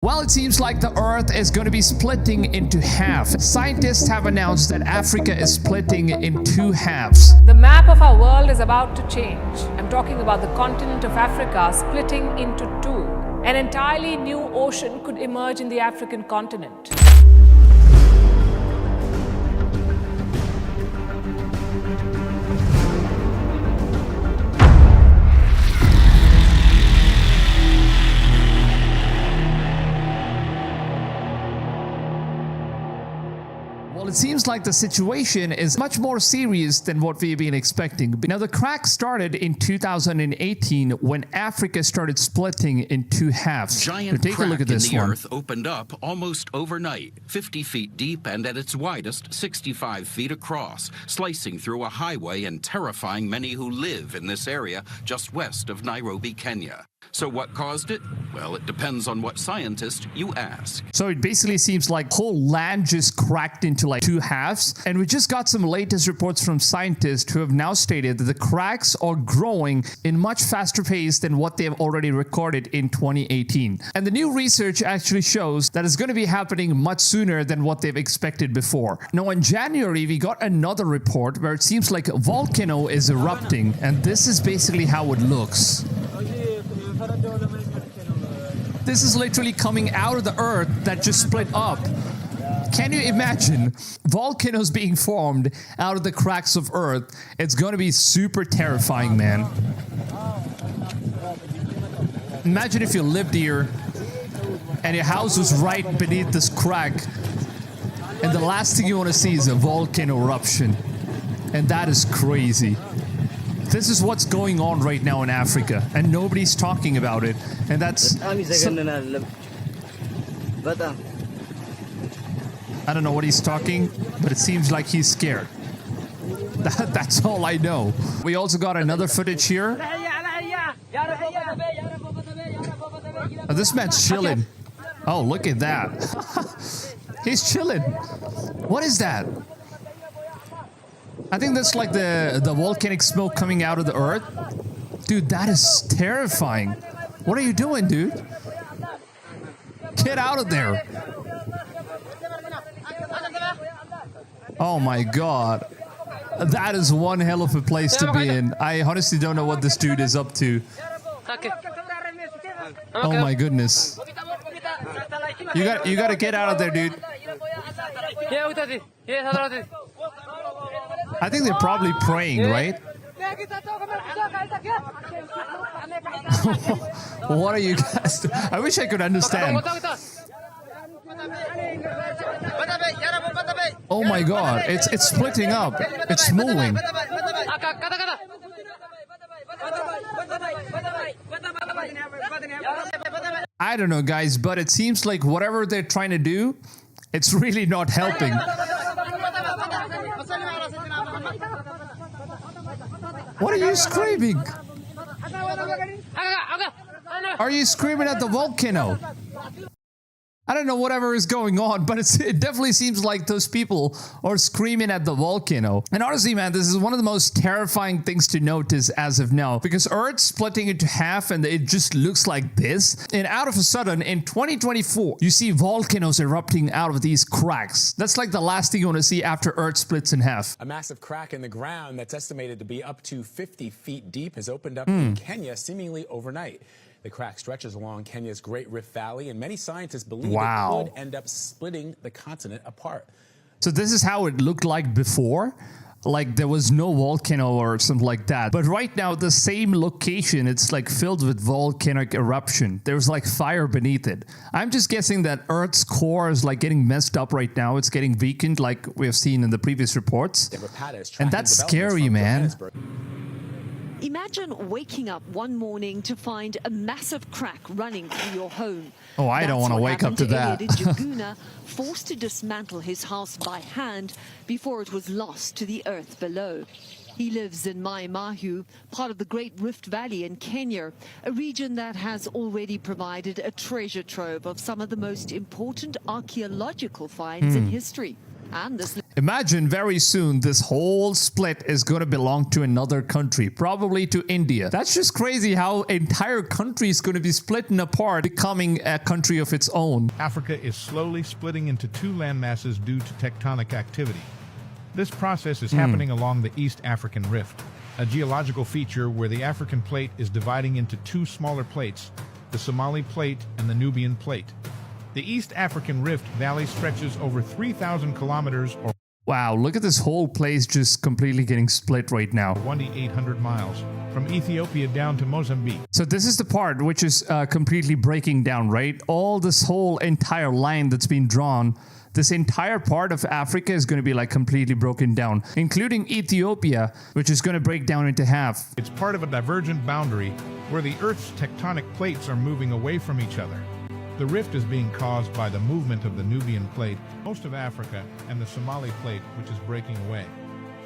Well, it seems like the Earth is going to be splitting into half. Scientists have announced that Africa is splitting in two halves. The map of our world is about to change. I'm talking about the continent of Africa splitting into two. An entirely new ocean could emerge in the African continent. Well, it seems like the situation is much more serious than what we've been expecting. Now, the crack started in 2018 when Africa started splitting in two halves. Giant take a crack look at this in the one. earth opened up almost overnight, 50 feet deep and at its widest, 65 feet across, slicing through a highway and terrifying many who live in this area just west of Nairobi, Kenya. So what caused it? Well, it depends on what scientist you ask. So it basically seems like whole land just cracked into like two halves. And we just got some latest reports from scientists who have now stated that the cracks are growing in much faster pace than what they have already recorded in 2018. And the new research actually shows that it's going to be happening much sooner than what they've expected before. Now, in January, we got another report where it seems like a volcano is erupting. And this is basically how it looks. This is literally coming out of the earth that just split up. Can you imagine volcanoes being formed out of the cracks of earth? It's going to be super terrifying, man. Imagine if you lived here and your house was right beneath this crack, and the last thing you want to see is a volcano eruption. And that is crazy. This is what's going on right now in Africa, and nobody's talking about it. And that's... I don't know what he's talking, but it seems like he's scared. That's all I know. We also got another footage here. Oh, this man's chilling. Oh, look at that. He's chilling. What is that? I think that's like the volcanic smoke coming out of the earth. Dude, that is terrifying. What are you doing, dude? Get out of there. Oh my god. That is one hell of a place to be in. I honestly don't know what this dude is up to. Oh my goodness. You gotta get out of there, dude. I think they're probably praying, right? What are you guys doing? I wish I could understand. Oh my god, it's splitting up. It's moving. I don't know, guys, but it seems like whatever they're trying to do, it's really not helping. What are you screaming? Are you screaming at the volcano? I don't know whatever is going on, but it definitely seems like those people are screaming at the volcano. And honestly, man, this is one of the most terrifying things to notice as of now, because Earth's splitting into half and it just looks like this. And out of a sudden, in 2024, you see volcanoes erupting out of these cracks. That's like the last thing you want to see after Earth splits in half. A massive crack in the ground that's estimated to be up to 50 feet deep has opened up in Kenya seemingly overnight. The crack stretches along Kenya's Great Rift Valley, and many scientists believe it could end up splitting the continent apart. So this is how it looked like before? Like there was no volcano or something like that. But right now, the same location, it's like filled with volcanic eruption. There's like fire beneath it. I'm just guessing that Earth's core is like getting messed up right now. It's getting weakened like we have seen in the previous reports. And that's scary, man. Imagine waking up one morning to find a massive crack running through your home. Oh, I don't want to wake up to that. Jaguna, forced to dismantle his house by hand before it was lost to the earth below. He lives in Mai Mahiu, part of the Great Rift Valley in Kenya, a region that has already provided a treasure trove of some of the most important archaeological finds in history. And this Imagine very soon this whole split is going to belong to another country, probably to India. That's just crazy how an entire country is going to be splitting apart, becoming a country of its own. Africa is slowly splitting into two landmasses due to tectonic activity. This process is happening along the East African Rift, a geological feature where the African plate is dividing into two smaller plates, the Somali Plate and the Nubian Plate. The East African Rift Valley stretches over 3,000 kilometers or Wow, look at this whole place just completely getting split right now. 2,800 miles from Ethiopia down to Mozambique. So this is the part which is completely breaking down, right? All this whole entire line that's been drawn, this entire part of Africa is going to be like completely broken down, including Ethiopia, which is going to break down into half. It's part of a divergent boundary where the Earth's tectonic plates are moving away from each other. The rift is being caused by the movement of the Nubian Plate, most of Africa, and the Somali Plate, which is breaking away.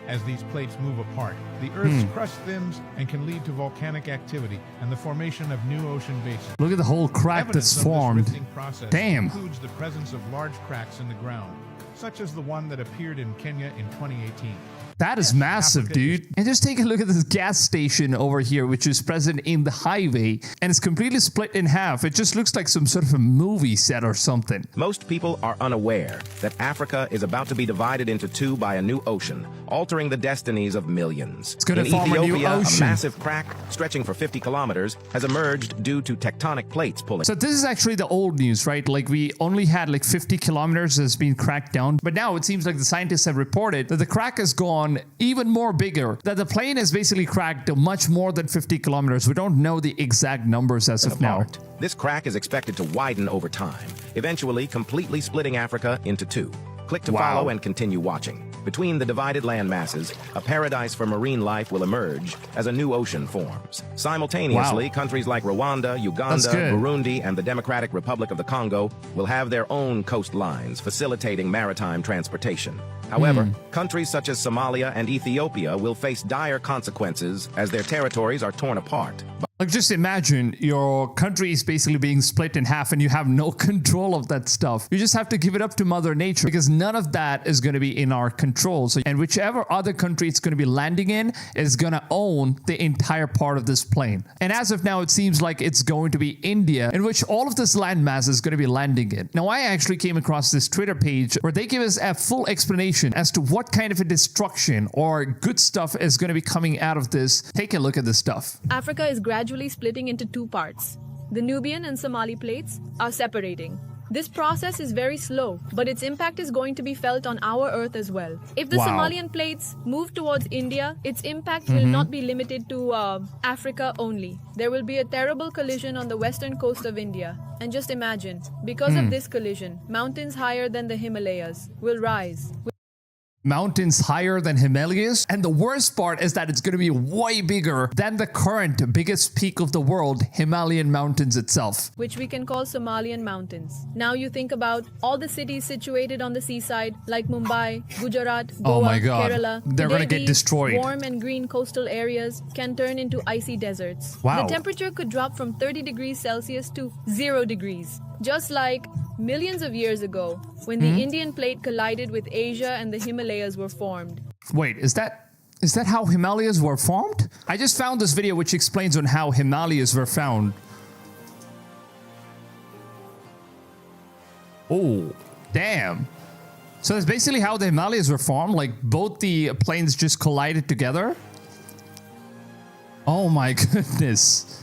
As these plates move apart, the Earth's crust thins and can lead to volcanic activity and the formation of new ocean basins. Look at the whole crack Evidence that's of this formed. rifting process Damn. includes the presence of large cracks in the ground, such as the one that appeared in Kenya in 2018. That is massive, Africa dude. And just take a look at this gas station over here, which is present in the highway, and it's completely split in half. It just looks like some sort of a movie set or something. Most people are unaware that Africa is about to be divided into two by a new ocean, altering the destinies of millions. It's gonna in form a new Ethiopia, ocean. a massive crack stretching for 50 kilometers has emerged due to tectonic plates pulling. So this is actually the old news, right? Like we only had like 50 kilometers that's been cracked down. But now it seems like the scientists have reported that the crack has gone even more bigger, that the plane has basically cracked much more than 50 kilometers. We don't know the exact numbers as of now. apart. This crack is expected to widen over time, eventually completely splitting Africa into two. Click to Wow. follow and continue watching. Between the divided land masses, a paradise for marine life will emerge as a new ocean forms. Simultaneously, Wow. countries like Rwanda, That's Uganda, good. Burundi, and the Democratic Republic of the Congo will have their own coastlines, facilitating maritime transportation. However, countries such as Somalia and Ethiopia will face dire consequences as their territories are torn apart. Like just imagine your country is basically being split in half and you have no control of that stuff. You just have to give it up to Mother Nature because none of that is going to be in our control. So, and whichever other country it's going to be landing in is going to own the entire part of this plane. And as of now, it seems like it's going to be India, in which all of this landmass is going to be landing in. Now, I actually came across this Twitter page where they give us a full explanation as to what kind of a destruction or good stuff is going to be coming out of this. Take a look at this stuff. Africa is gradually splitting into two parts. The Nubian and Somali plates are separating. This process is very slow, but its impact is going to be felt on our Earth as well. If the Wow. Somalian plates move towards India, its impact will not be limited to Africa only. There will be a terrible collision on the western coast of India. And just imagine, because of this collision, mountains higher than the Himalayas will rise. Mountains higher than Himalayas, and the worst part is that it's going to be way bigger than the current biggest peak of the world, Himalayan mountains itself. Which we can call Somalian mountains. Now you think about all the cities situated on the seaside like Mumbai, Gujarat, Goa, Oh my God. Kerala. They're Today gonna get these destroyed. Warm and green coastal areas can turn into icy deserts. Wow. The temperature could drop from 30 degrees Celsius to 0 degrees. Just like millions of years ago when the Indian plate collided with Asia and the Himalayas were formed. Wait, is that how Himalayas were formed? I just found this video which explains on how Himalayas were found. Oh, damn. So that's basically how the Himalayas were formed, like both the planes just collided together? Oh my goodness.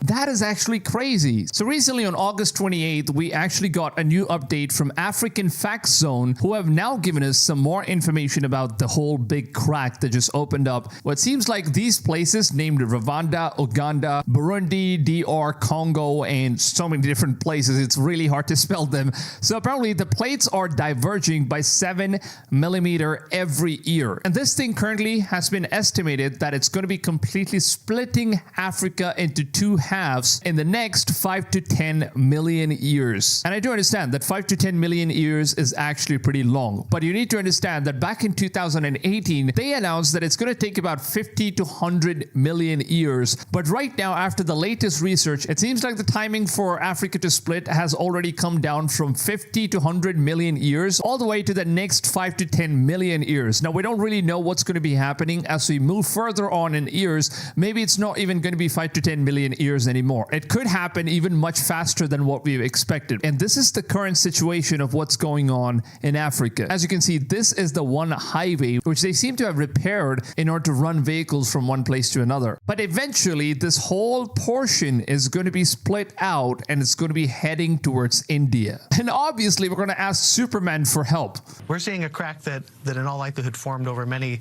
That is actually crazy. So recently on August 28th, we actually got a new update from African Facts Zone, who have now given us some more information about the whole big crack that just opened up. What seems like these places named Rwanda, Uganda, Burundi, DR, Congo, and so many different places. It's really hard to spell them. So apparently the plates are diverging by 7 millimeter every year. And this thing currently has been estimated that it's going to be completely splitting Africa into two halves in the next 5 to 10 million years. And I do understand that 5 to 10 million years is actually pretty long, but you need to understand that back in 2018, they announced that it's going to take about 50 to 100 million years. But right now, after the latest research, it seems like the timing for Africa to split has already come down from 50 to 100 million years all the way to the next 5 to 10 million years. Now, we don't really know what's going to be happening as we move further on in years. Maybe it's not even going to be 5 to 10 million years anymore. It could happen even much faster than what we've expected. And this is the current situation of what's going on in Africa. As you can see, this is the one highway which they seem to have repaired in order to run vehicles from one place to another. But eventually, this whole portion is going to be split out and it's going to be heading towards India. And obviously, we're going to ask Superman for help. We're seeing a crack that in all likelihood formed over many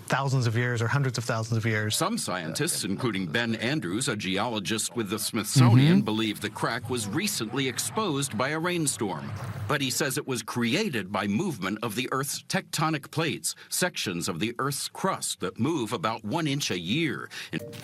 thousands of years or hundreds of thousands of years. Some scientists, including Ben Andrews, a geologist with the Smithsonian, believe the crack was recently exposed by a rainstorm. But he says it was created by movement of the Earth's tectonic plates, sections of the Earth's crust that move about 1 inch a year.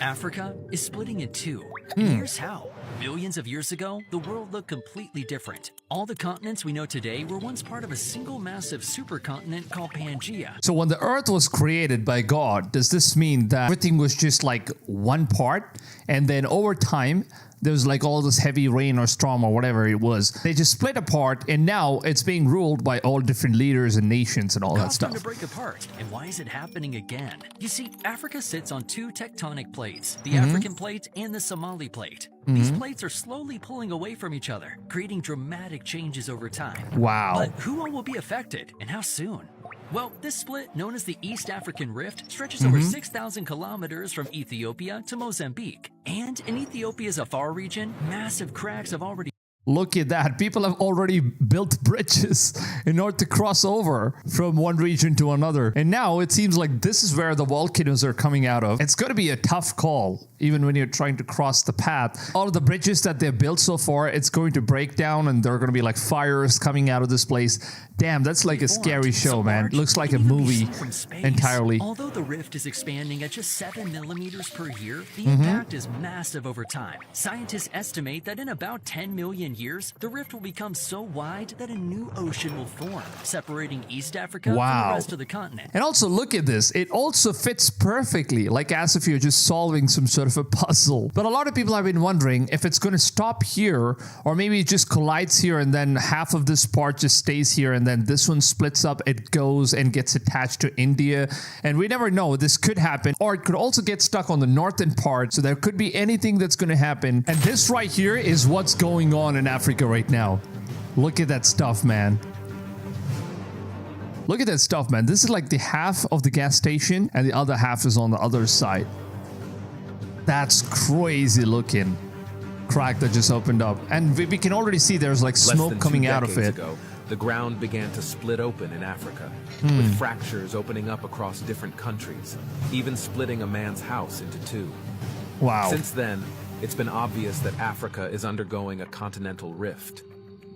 Africa is splitting in two. And here's how. Millions of years ago, the world looked completely different. All the continents we know today were once part of a single massive supercontinent called Pangaea. So when the Earth was created by God, does this mean that everything was just like one part, and then over time there was like all this heavy rain or storm or whatever it was, they just split apart, and now it's being ruled by all different leaders and nations and all that stuff? To break apart. And why is it happening again? You see, Africa sits on two tectonic plates, the African plate and the Somali plate. These plates are slowly pulling away from each other, creating dramatic changes over time. Wow. But who all will be affected, and how soon? Well, this split, known as the East African Rift, stretches over 6,000 kilometers from Ethiopia to Mozambique. And in Ethiopia's Afar region, massive cracks have already... Look at that. People have already built bridges in order to cross over from one region to another. And now it seems like this is where the volcanoes are coming out of. It's going to be a tough call, even when you're trying to cross the path. All of the bridges that they've built so far, it's going to break down and there are going to be like fires coming out of this place. Damn, that's like a scary show, man. It looks like a movie entirely. Although the rift is expanding at just 7 millimeters per year, the impact is massive over time. Scientists estimate that in about 10 million years, the rift will become so wide that a new ocean will form, separating East Africa from the rest of the continent. And also look at this. It also fits perfectly, like as if you're just solving some sort of a puzzle. But a lot of people have been wondering if it's going to stop here, or maybe it just collides here and then half of this part just stays here and then this one splits up, it goes and gets attached to India. And we never know. This could happen. Or it could also get stuck on the northern part. So there could be anything that's going to happen. And this right here is what's going on in Africa right now. Look at that stuff, man. Look at that stuff, man. This is like the half of the gas station and the other half is on the other side. That's crazy looking crack that just opened up. And we can already see there's like smoke coming out of it. Ago, the ground began to split open in Africa, with fractures opening up across different countries, even splitting a man's house into two. Wow. Since then, it's been obvious that Africa is undergoing a continental rift.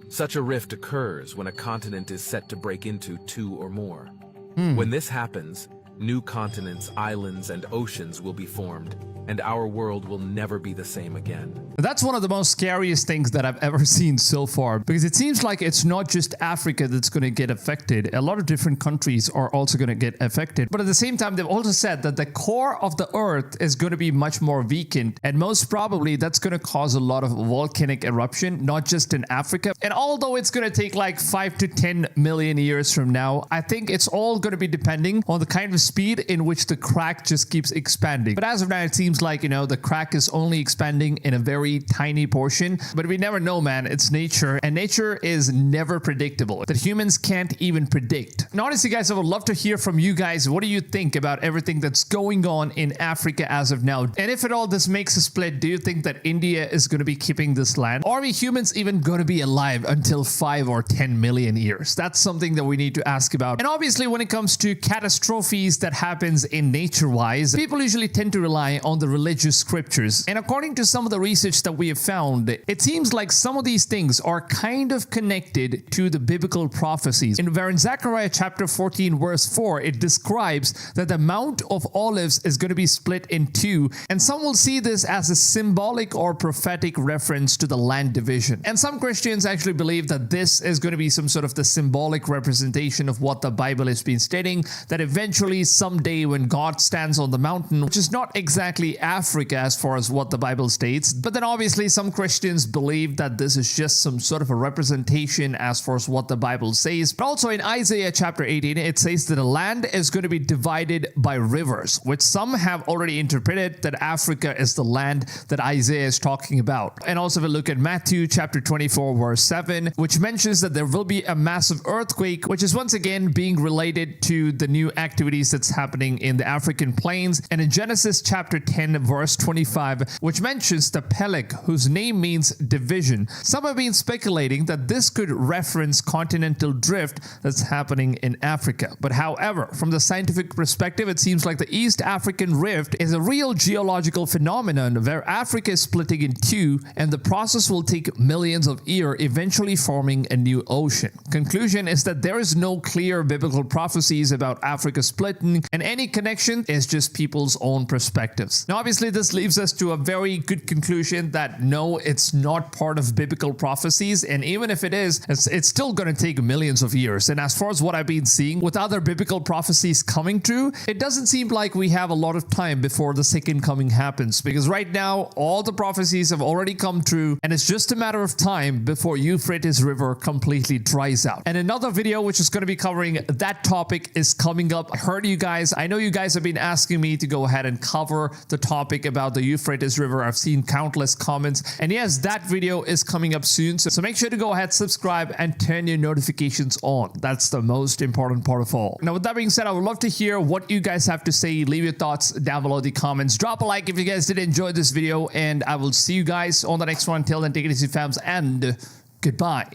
Such a rift occurs when a continent is set to break into two or more. When this happens, new continents, islands, and oceans will be formed, and our world will never be the same again. That's one of the most scariest things that I've ever seen so far, because it seems like it's not just Africa that's going to get affected. A lot of different countries are also going to get affected. But at the same time, they've also said that the core of the Earth is going to be much more weakened. And most probably that's going to cause a lot of volcanic eruption, not just in Africa. And although it's going to take like 5 to 10 million years from now, I think it's all going to be depending on the kind of speed in which the crack just keeps expanding. But as of now, it seems like, you know, the crack is only expanding in a very tiny portion, but we never know, man. It's nature, and nature is never predictable, that humans can't even predict. And honestly, guys, I would love to hear from you guys. What do you think about everything that's going on in Africa as of now? And if at all this makes a split, do you think that India is going to be keeping this land? Or are we humans even going to be alive until 5 or 10 million years? That's something that we need to ask about. And obviously, when it comes to catastrophes that happens in nature-wise, people usually tend to rely on the religious scriptures. And according to some of the research knowledge that we have found, it seems like some of these things are kind of connected to the biblical prophecies. Where in Zechariah chapter 14 verse 4, it describes that the Mount of Olives is going to be split in two, and some will see this as a symbolic or prophetic reference to the land division. And some Christians actually believe that this is going to be some sort of the symbolic representation of what the Bible has been stating, that eventually someday when God stands on the mountain, which is not exactly Africa as far as what the Bible states, but then obviously some Christians believe that this is just some sort of a representation as far as what the Bible says. But also in Isaiah chapter 18, it says that the land is going to be divided by rivers, which some have already interpreted that Africa is the land that Isaiah is talking about. And also if we look at Matthew chapter 24 verse 7, which mentions that there will be a massive earthquake, which is once again being related to the new activities that's happening in the African plains. And in Genesis chapter 10 verse 25, which mentions the Peleg, whose name means division. Some have been speculating that this could reference continental drift that's happening in Africa. But however, from the scientific perspective, it seems like the East African Rift is a real geological phenomenon where Africa is splitting in two, and the process will take millions of years, eventually forming a new ocean. Conclusion is that there is no clear biblical prophecies about Africa splitting, and any connection is just people's own perspectives. Now obviously this leaves us to a very good conclusion that no, it's not part of biblical prophecies, and even if it is, it's still going to take millions of years. And as far as what I've been seeing with other biblical prophecies coming true, it doesn't seem like we have a lot of time before the second coming happens, because right now all the prophecies have already come true, and it's just a matter of time before Euphrates River completely dries out. And another video which is going to be covering that topic is coming up. I know you guys have been asking me to go ahead and cover the topic about the Euphrates River. I've seen countless comments, and yes, that video is coming up soon, so make sure to go ahead, subscribe, and turn your notifications on. That's the most important part of all. Now with that being said, I would love to hear what you guys have to say. Leave your thoughts down below in the comments. Drop a like if you guys did enjoy this video, and I will see you guys on the next one. Till then, take it easy, fams, and goodbye.